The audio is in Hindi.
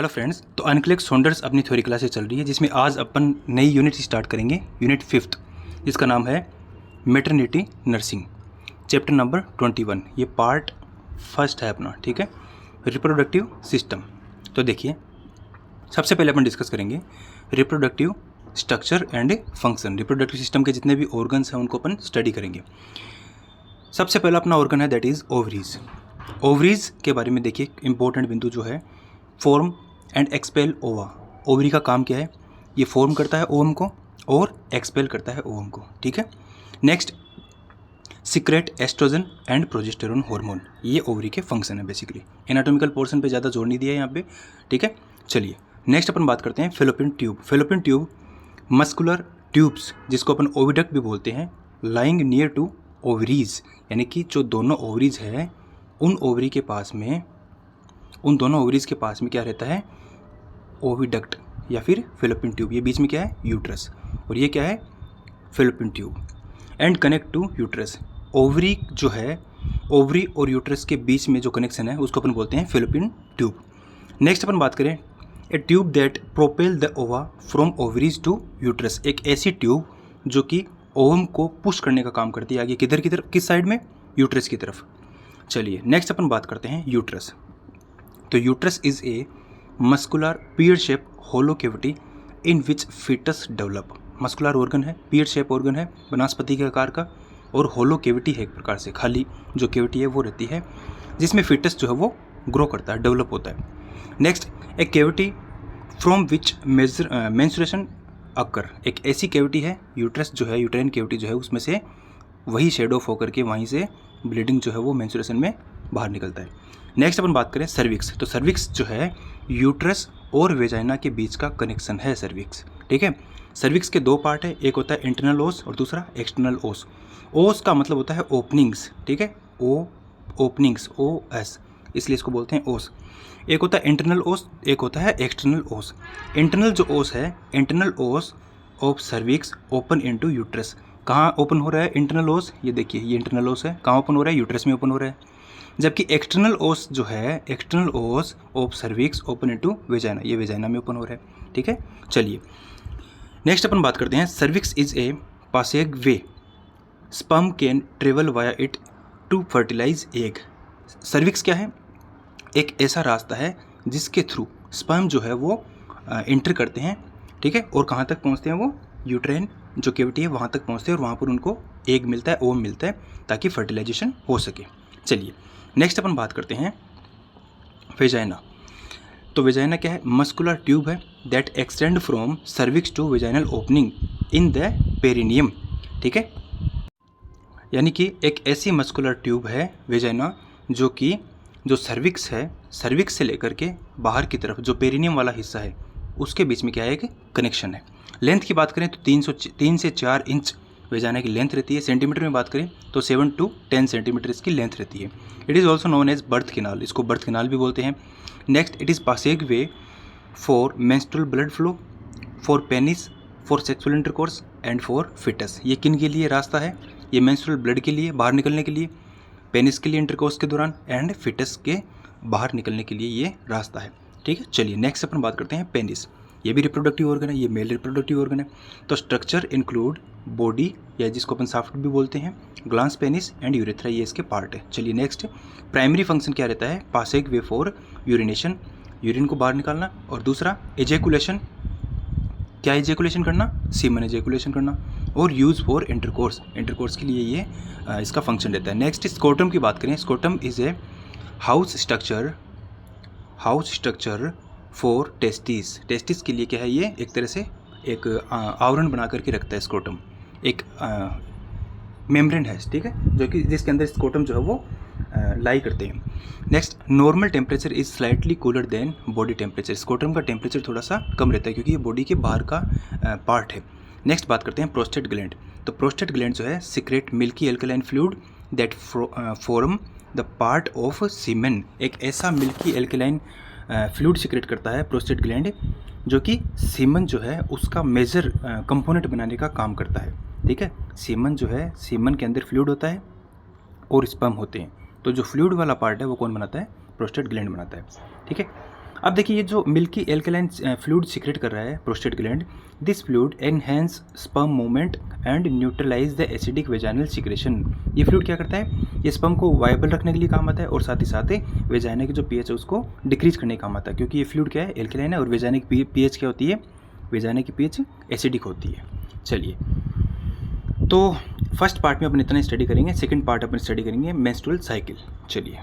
हेलो फ्रेंड्स, तो अनक्लिक सॉन्डर्स अपनी थ्योरी क्लासेस चल रही है जिसमें आज अपन नई यूनिट स्टार्ट करेंगे, यूनिट 5th, जिसका नाम है मैटरनिटी नर्सिंग, चैप्टर नंबर 21। ये पार्ट फर्स्ट है अपना, ठीक है, रिप्रोडक्टिव सिस्टम। तो देखिए, सबसे पहले अपन डिस्कस करेंगे reproductive structure and function. Reproductive system के जितने भी ऑर्गन्स हैं उनको अपन स्टडी करेंगे। सबसे पहला अपना ऑर्गन है दैट इज़ ओवरीज। ओवरीज के बारे में देखिए, इंपॉर्टेंट बिंदु जो है, फॉर्म एंड एक्सपेल ओवा। ओवरी का काम क्या है? ये फॉर्म करता है ओवम को और एक्सपेल करता है ओवम को, ठीक है। Next, secrete estrogen and progesterone hormone, ये ओवरी के फंक्शन है बेसिकली। एनाटॉमिकल पोर्शन पे ज़्यादा जोर नहीं दिया है यहाँ पे, ठीक है। चलिए नेक्स्ट अपन बात करते हैं fallopian tube. Fallopian tube muscular tubes, जिसको अपन ओविडक्ट भी बोलते हैं, लाइंग नियर टू ओवरीज, यानी कि जो दोनों ओवरीज है उन ओवरी के पास में, उन दोनों ओवरीज के पास में क्या रहता है? ओविडक्ट या फिर फेलोपियन ट्यूब। ये बीच में क्या है? यूट्रस। और ये क्या है? Fallopian tube. And connect to uterus. Ovary जो है, ओवरी और यूट्रस के बीच में जो कनेक्शन है उसको अपन बोलते हैं फेलोपियन ट्यूब। नेक्स्ट अपन बात करें, ए ट्यूब दैट प्रोपेल द ओवा फ्रॉम ओवरीज टू यूट्रस। एक ऐसी ट्यूब जो कि ओवम को पुश करने का काम करती है आगे, किधर किधर, किस साइड में? यूट्रस की तरफ। चलिए नेक्स्ट अपन बात करते हैं यूट्रस। तो uterus is a muscular pear shape hollow cavity in which foetus develop. Muscular organ है, पीयर शेप ऑर्गन है, वनस्पति के आकार का, और होलो कैविटी है, एक प्रकार से खाली जो कैविटी है वो रहती है, जिसमें फीटस जो है वो ग्रो करता है, डेवलप होता है। Next, a cavity from which menstruation occur. एक ऐसी कैविटी है, यूट्रस जो है, यूट्राइन कैविटी जो है, उसमें से वही शेड ऑफ होकर के वहीं से ब्लीडिंग जो है वो मेंस्ट्रुएशन में बाहर निकलता है। नेक्स्ट अपन बात करें सर्विक्स। तो सर्विक्स जो है यूट्रस और वेजाइना के बीच का कनेक्शन है सर्विक्स, ठीक है। सर्विक्स के दो पार्ट है, एक होता है इंटरनल ओस और दूसरा एक्सटर्नल ओस। ओस का मतलब होता है ओपनिंग्स, ठीक है, ओ ओपनिंग्स, ओ एस, इसलिए इसको बोलते हैं ओस। एक होता है इंटरनल ओस, एक होता है एक्सटर्नल ओस। इंटरनल जो ओस है, इंटरनल ओस of cervix open into uterus. कहाँ ओपन हो रहा है इंटरनल ओस? ये देखिए, ये इंटरनल ओस है, कहाँ ओपन हो रहा है? यूट्रस में ओपन हो रहा है। जबकि एक्सटर्नल ओस जो है, एक्सटर्नल ओस of cervix open into vagina, ये वेजाइना में ओपन हो रहा है, ठीक है। चलिए नेक्स्ट अपन बात करते हैं, cervix is a passage way sperm can travel via it to fertilize egg. Cervix क्या है? एक ऐसा रास्ता है जिसके थ्रू स्पर्म जो है वो इंटर करते हैं, ठीक है, और कहाँ तक पहुँचते हैं वो? यूट्रेन जो कैविटी है वहाँ तक पहुँचते हैं, और वहाँ पर उनको एग मिलता है, ओवम मिलता है, ताकि फर्टिलाइजेशन हो सके। चलिए नेक्स्ट अपन बात करते हैं वेजाइना। तो वेजाइना क्या है? मस्कुलर ट्यूब है that extend from cervix to vaginal opening in the perineum, ठीक है। यानी कि एक ऐसी मस्कुलर ट्यूब है वेजाइना जो कि जो सर्विक्स है, सर्विक्स से लेकर के बाहर की तरफ जो पेरिनियम वाला हिस्सा है उसके बीच में क्या है? एक कनेक्शन है। लेंथ की बात करें तो 3 से 4 इंच वेजाइना की लेंथ रहती है। सेंटीमीटर में बात करें तो 7 to 10 सेंटीमीटर इसकी लेंथ रहती है। It is also known as birth canal, इसको बर्थ कैनाल भी बोलते हैं। Next, it is passageway for menstrual blood flow, for penis, for sexual intercourse and for foetus. ये किन के लिए रास्ता है? ये मेंस्ट्रुअल ब्लड के लिए बाहर निकलने के लिए, पेनिस के लिए इंटरकोर्स के दौरान, एंड फिटस के बाहर निकलने के लिए ये रास्ता है, ठीक है। चलिए नेक्स्ट अपन बात करते हैं पेनिस। ये भी रिप्रोडक्टिव ऑर्गन है, ये मेल रिप्रोडक्टिव ऑर्गन है। तो स्ट्रक्चर इंक्लूड बॉडी, या जिसको अपन सॉफ्ट भी बोलते हैं, ग्लांस, पेनिस एंड यूरेथ्रा, ये इसके पार्ट है। चलिए नेक्स्ट, प्राइमरी फंक्शन क्या रहता है? Passageway for urination, urine को बाहर निकालना, और दूसरा एजेकुलेशन, क्या एजेकुलेशन करना? सीमन एजेकुलेशन करना, और यूज़ फॉर इंटरकोर्स, इंटरकोर्स के लिए ये इसका फंक्शन रहता है। नेक्स्ट, स्कोटम की बात करें, scrotum is a house structure for testis. Testis के लिए क्या है? ये एक तरह से एक आवरण बना करके रखता है स्कोटम, एक मेम्ब्रेन है, ठीक है, जो कि जिसके अंदर स्कोटम जो है वो लाई करते हैं। Next, normal temperature is slightly cooler than body temperature. Scrotum का टेम्परेचर थोड़ा सा कम रहता है क्योंकि ये बॉडी के बाहर का पार्ट है। नेक्स्ट बात करते हैं प्रोस्टेट ग्लैंड। तो प्रोस्टेट ग्लैंड जो है secrete milky alkaline fluid that form the part of semen. एक ऐसा मिल्की एल्कलाइन फ्लूइड सिक्रेट करता है प्रोस्टेट ग्लैंड, जो कि सीमन जो है उसका मेजर कंपोनेंट बनाने का काम करता है, ठीक है। सीमन जो है, सीमन के अंदर फ्लूइड होता है और स्पर्म होते हैं, तो जो फ्लूइड वाला पार्ट है वो कौन बनाता है? प्रोस्टेट ग्लैंड बनाता है, ठीक है। अब देखिए ये जो मिल्की एल्कलाइन फ्लूइड सीक्रेट कर रहा है prostate gland, this fluid enhance sperm movement and neutralise the acidic vaginal secretion. ये फ्लूइड क्या करता है, ये स्पर्म को वायबल रखने के लिए काम आता है और साथ ही साथ वेजाइना की जो पीएच है उसको डिक्रीज करने का काम आता है, क्योंकि ये फ्लूइड क्या है, एल्कलाइन है, और वेजाइना की पीएच क्या होती है, वेजाइना की पीएच एसिडिक होती है। चलिए, तो फर्स्ट पार्ट में अपन इतना स्टडी करेंगे, सेकंड पार्ट अपन स्टडी करेंगे मेंस्ट्रुअल साइकिल। चलिए।